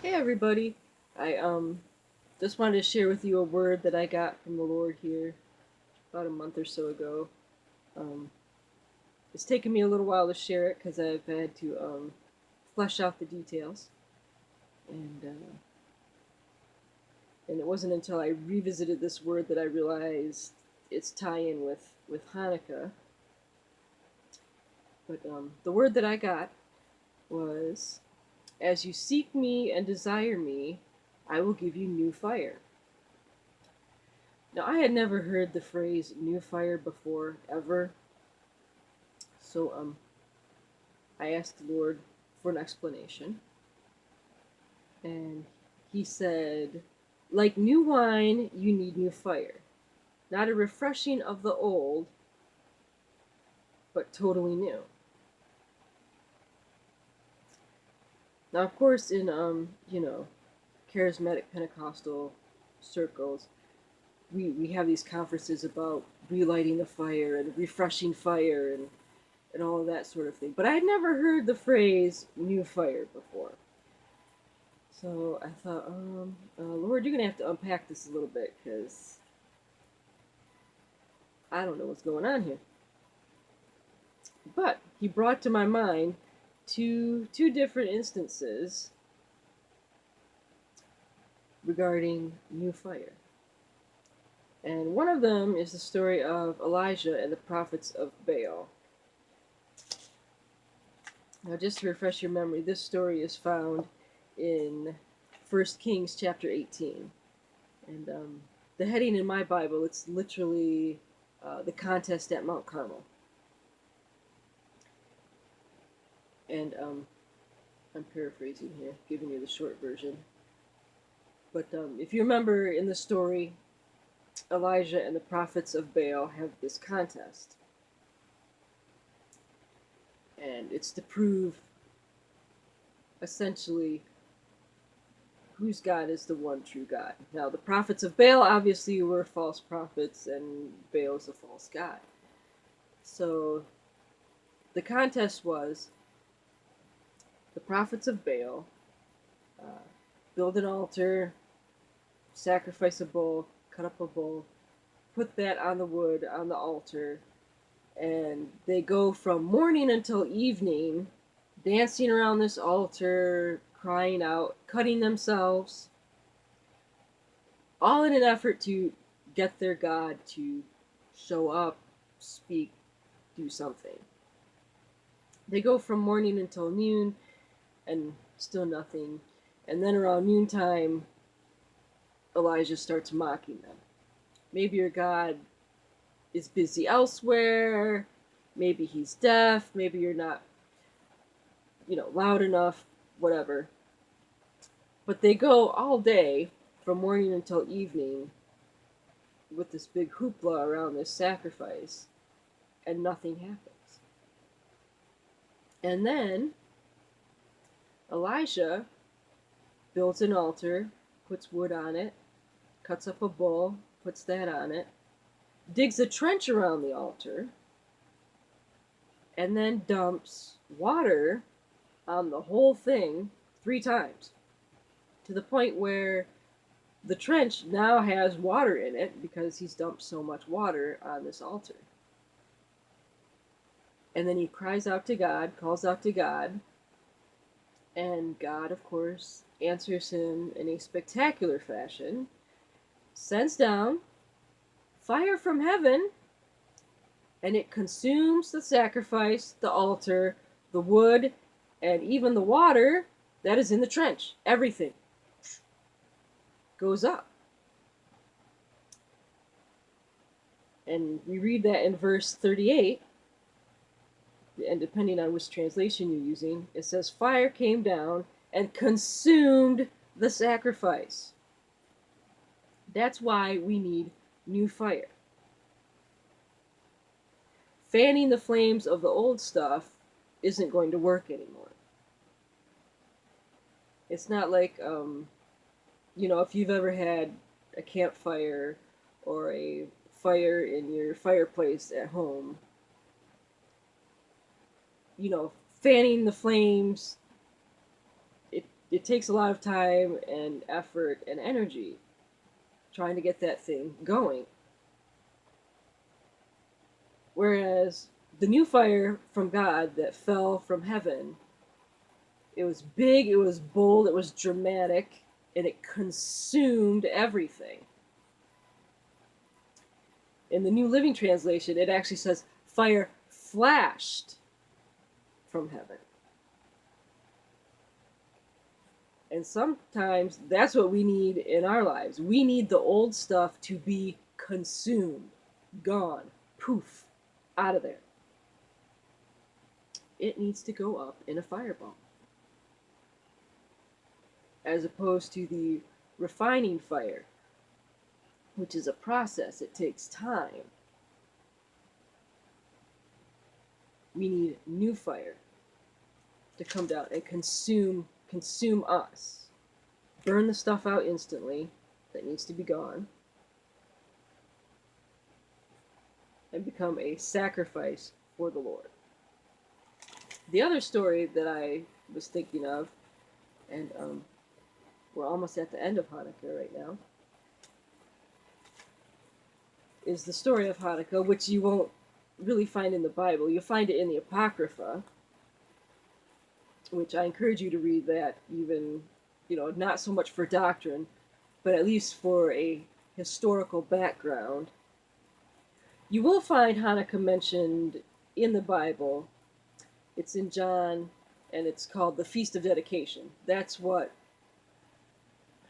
Hey everybody. I just wanted to share with you a word that I got from the Lord here about a month or so ago. Um it's taken me a little while to share it because I've had to flesh out the details, and and it wasn't until I revisited this word that I realized its tie-in with Hanukkah. But the word that I got was, "As you seek me and desire me, I will give you new fire." Now, I had never heard the phrase new fire before, ever. So I asked the Lord for an explanation, and He said, "Like new wine, you need new fire. Not a refreshing of the old, but totally new." Now, of course, in charismatic Pentecostal circles, we have these conferences about relighting the fire and refreshing fire and all of that sort of thing. But I had never heard the phrase new fire before. So I thought, Lord, you're going to have to unpack this a little bit because I don't know what's going on here. But he brought to my mind two different instances regarding new fire. And one of them is the story of Elijah and the prophets of Baal. Now, just to refresh your memory, this story is found in 1 Kings chapter 18. And the heading in my Bible, it's literally the contest at Mount Carmel. And I'm paraphrasing here, giving you the short version. But if you remember in the story, Elijah and the prophets of Baal have this contest. And it's to prove, essentially, whose God is the one true God. Now, the prophets of Baal obviously were false prophets, and Baal's a false god. So the contest was the prophets of Baal uh, build an altar, sacrifice a bull, cut up a bull, put that on the wood on the altar, and they go from morning until evening dancing around this altar, crying out, cutting themselves, all in an effort to get their God to show up, speak, do something. They go from morning until noon and still nothing. And then around noontime, Elijah starts mocking them. Maybe your God is busy elsewhere. Maybe he's deaf. Maybe you're not, loud enough, whatever. But they go all day from morning until evening with this big hoopla around this sacrifice, and nothing happens. And then Elijah builds an altar, puts wood on it, cuts up a bull, puts that on it, digs a trench around the altar, and then dumps water on the whole thing 3 times, to the point where the trench now has water in it because he's dumped so much water on this altar. And then he cries out to God, calls out to God, and God, of course, answers him in a spectacular fashion, sends down fire from heaven, and it consumes the sacrifice, the altar, the wood, and even the water that is in the trench. Everything goes up. And we read that in verse 38, and depending on which translation you're using, it says, "Fire came down and consumed the sacrifice." That's why we need new fire. Fanning the flames of the old stuff isn't going to work anymore. It's not like, if you've ever had a campfire or a fire in your fireplace at home, fanning the flames, it it takes a lot of time and effort and energy trying to get that thing going. Whereas the new fire from God that fell from heaven, it was big, it was bold, it was dramatic, and it consumed everything. In the New Living Translation, it actually says fire flashed from heaven. And sometimes that's what we need in our lives. We need the old stuff to be consumed, gone, poof, out of there. It needs to go up in a fireball. As opposed to the refining fire, which is a process, it takes time. We need new fire to come down and consume us. Burn the stuff out instantly that needs to be gone, and become a sacrifice for the Lord. The other story that I was thinking of, and we're almost at the end of Hanukkah right now, is the story of Hanukkah, which you won't really find in the Bible. You'll find it in the Apocrypha, which I encourage you to read that, even, not so much for doctrine, but at least for a historical background. You will find Hanukkah mentioned in the Bible. It's in John, and it's called the Feast of Dedication. That's what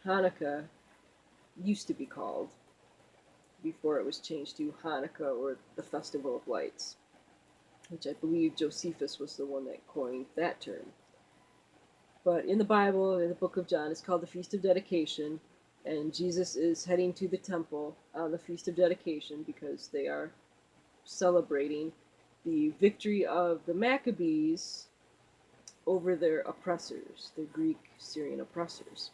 Hanukkah used to be called before it was changed to Hanukkah, or the Festival of Lights, which I believe Josephus was the one that coined that term. But in the Bible, in the book of John, it's called the Feast of Dedication, and Jesus is heading to the temple on the Feast of Dedication because they are celebrating the victory of the Maccabees over their oppressors, the Greek Syrian oppressors.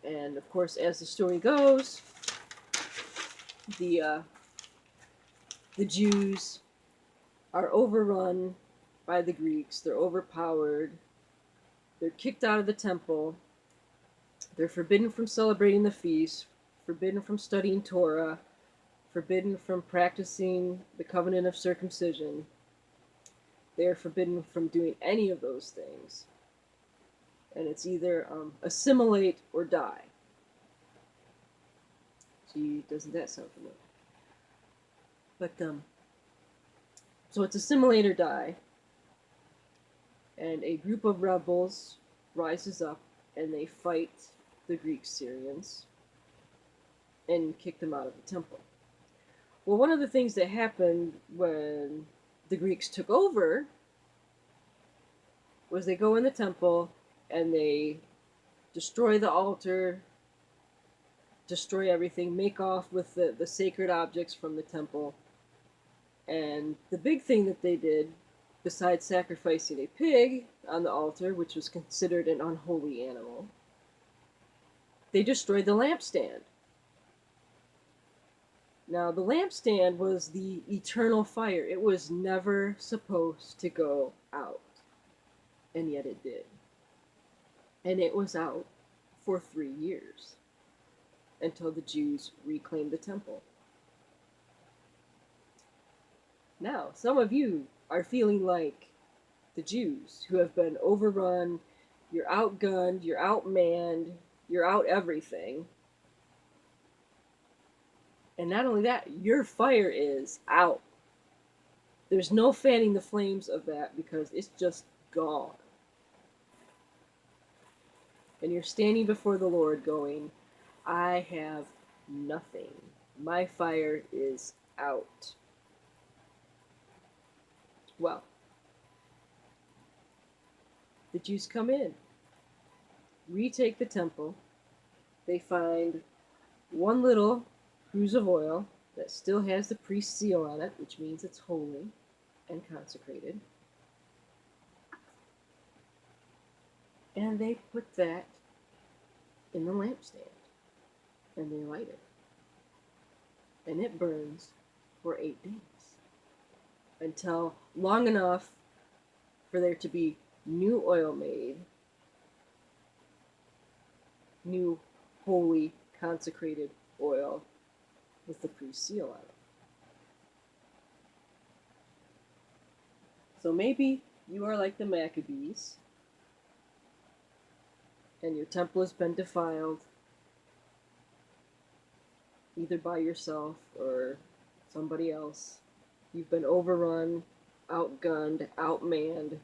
And of course, as the story goes, the Jews are overrun by the Greeks. They're overpowered. They're kicked out of the temple. They're forbidden from celebrating the feast, forbidden from studying Torah, forbidden from practicing the covenant of circumcision. They are forbidden from doing any of those things. And it's either assimilate or die. Gee, doesn't that sound familiar? But, so it's assimilate or die. And a group of rebels rises up and they fight the Greek Syrians and kick them out of the temple. Well, one of the things that happened when the Greeks took over was they go in the temple and they destroy the altar, destroy everything, make off with the sacred objects from the temple. And the big thing that they did, besides sacrificing a pig on the altar, which was considered an unholy animal, they destroyed the lampstand. Now, the lampstand was the eternal fire. It was never supposed to go out. And yet it did. And it was out for 3 years until the Jews reclaimed the temple. Now, some of you are feeling like the Jews who have been overrun. You're outgunned, you're outmanned, you're out everything. And not only that, your fire is out. There's no fanning the flames of that because it's just gone. And you're standing before the Lord going, I have nothing. My fire is out. Well, the Jews come in, retake the temple. They find one little cruse of oil that still has the priest's seal on it, which means it's holy and consecrated. And they put that in the lampstand, and they light it. And it burns for 8 days, until long enough for there to be new oil made, new holy consecrated oil with the priest's seal on it. So maybe you are like the Maccabees, and your temple has been defiled, either by yourself or somebody else. You've been overrun, outgunned, outmanned.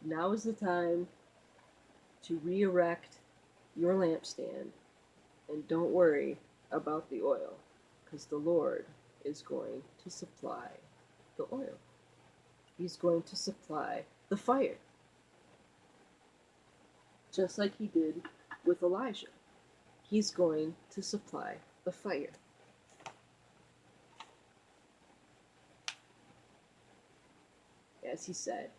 Now is the time to re-erect your lampstand, and don't worry about the oil, because the Lord is going to supply the oil. He's going to supply the fire, just like he did with Elijah. He's going to supply the fire. As he said,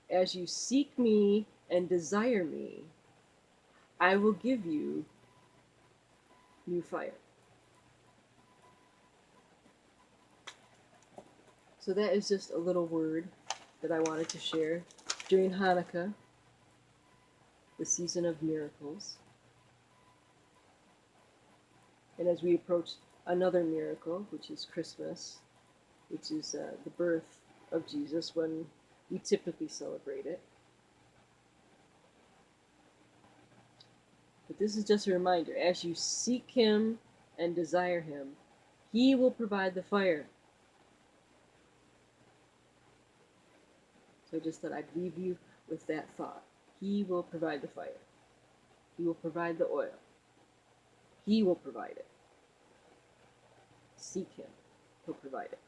as you seek me and desire me, I will give you new fire. So that is just a little word that I wanted to share during Hanukkah, the season of miracles. And as we approach another miracle, which is Christmas, which is the birth of Jesus, when we typically celebrate it. But this is just a reminder, as you seek him and desire him, he will provide the fire. So just that I'd leave you with that thought. He will provide the fire. He will provide the oil. He will provide it. Seek him. He'll provide it.